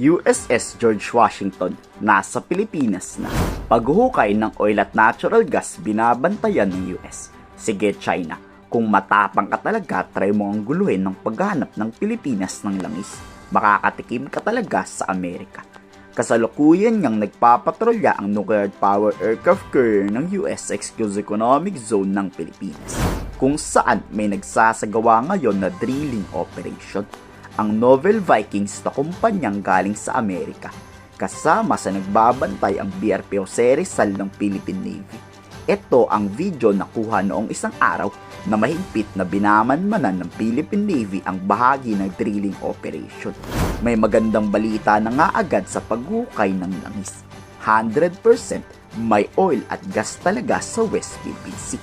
USS George Washington, nasa Pilipinas na. Paghuhukay ng oil at natural gas binabantayan ng US. Sige China, kung matapang ka talaga, try mo ang guluhin ng paghanap ng Pilipinas ng langis. Makakatikim ka talaga sa Amerika. Kasalukuyan niyang nagpapatrolya ang nuclear-powered aircraft carrier ng US Exclusive Economic Zone ng Pilipinas, kung saan may nagsasagawa ngayon na drilling operation. Ang Novel Vikings na kumpanyang galing sa Amerika, kasama sa nagbabantay ang BRP Jose Rizal ng Philippine Navy. Ito ang video na kuha noong isang araw na mahigpit na binamanmanan ng Philippine Navy ang bahagi ng drilling operation. May magandang balita na nga agad sa paghukay ng langis. 100% may oil at gas talaga sa West Philippine Sea.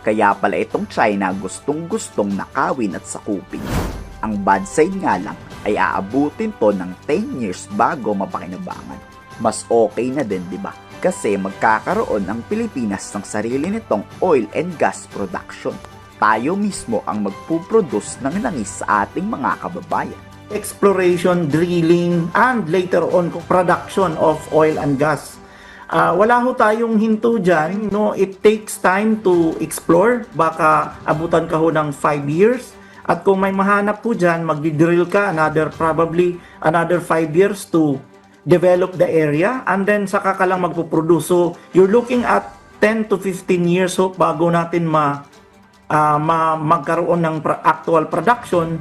Kaya pala itong China gustong-gustong nakawin at sakupin. Ang bad side nga lang ay aabutin to ng 10 years bago mapakinabangan. Mas okay na din, di ba? Kasi magkakaroon ang Pilipinas ng sarili nitong oil and gas production. Tayo mismo ang magpuproduce ng langis sa ating mga kababayan. Exploration, drilling, and later on production of oil and gas. Wala ho tayong hinto dyan. No? It takes time to explore. Baka abutan ka ho ng 5 years. At kung may mahanap po dyan, magdi-drill ka probably another 5 years to develop the area, and then saka ka lang magpuproduce. So, you're looking at 10 to 15 years ho bago natin magkaroon ng actual production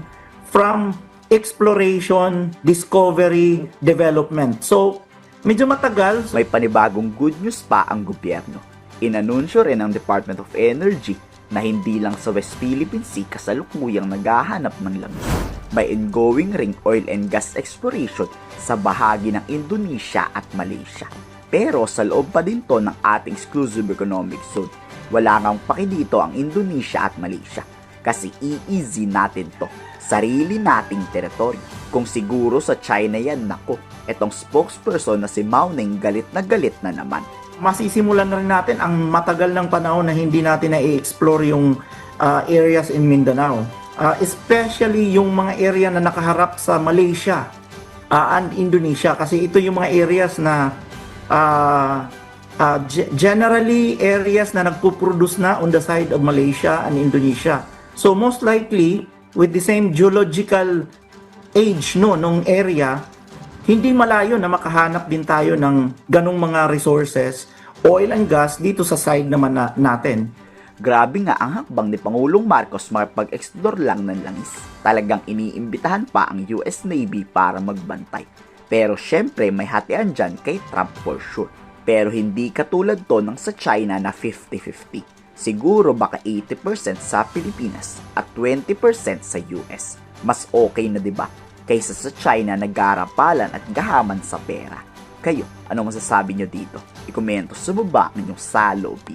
from exploration, discovery, development. So, medyo matagal. May panibagong good news pa ang gobyerno. Inanunsyo rin ng Department of Energy na hindi lang sa West Philippine Sea kasalukuyang naghahanap ng langis. May ongoing ring oil and gas exploration sa bahagi ng Indonesia at Malaysia. Pero sa loob pa din to ng ating exclusive economic zone. Wala ngang paki dito ang Indonesia at Malaysia. Kasi EEZ natin to. Sarili nating teritoryo. Kung siguro sa China yan, nako. Etong spokesperson na si Mao Ning galit na naman. Masisimulan na rin natin ang matagal ng panahon na hindi natin na-explore yung areas in Mindanao. Especially yung mga area na nakaharap sa Malaysia and Indonesia. Kasi ito yung mga areas na generally areas na nagpo-produce na on the side of Malaysia and Indonesia. So most likely, with the same geological age nung area, hindi malayo na makahanap din tayo ng ganong mga resources, oil and gas, dito sa side naman natin. Grabe nga ang hakbang ni Pangulong Marcos makapag-explore lang ng langis. Talagang iniimbitahan pa ang US Navy para magbantay. Pero syempre may hatian dyan kay Trump for sure. Pero hindi katulad to ng sa China na 50-50. Siguro baka 80% sa Pilipinas at 20% sa US. Mas okay na, 'di ba? Kaysa sa China na garapalan at gahaman sa pera. Kayo, ano masasabi nyo dito? I-komento sa baba ng inyong saloobin.